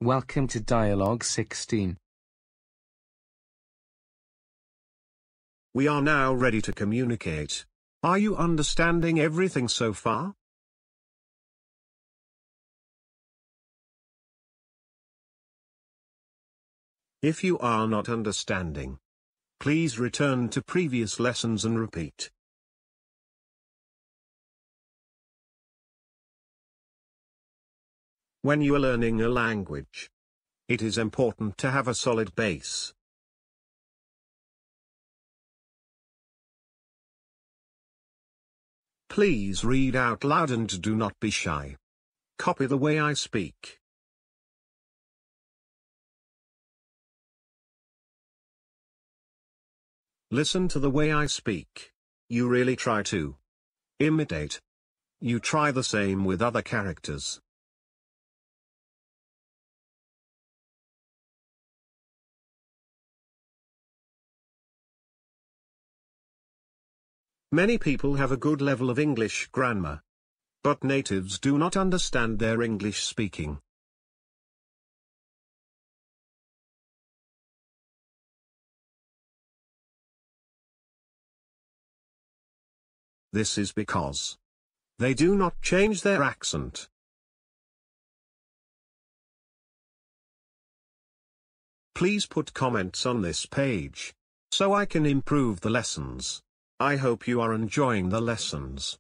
Welcome to Dialogue 16. We are now ready to communicate. Are you understanding everything so far? If you are not understanding, please return to previous lessons and repeat. When you are learning a language, it is important to have a solid base. Please read out loud and do not be shy. Copy the way I speak. Listen to the way I speak. You really try to imitate. You try the same with other characters. Many people have a good level of English grammar, but natives do not understand their English speaking. This is because they do not change their accent. Please put comments on this page, so I can improve the lessons. I hope you are enjoying the lessons.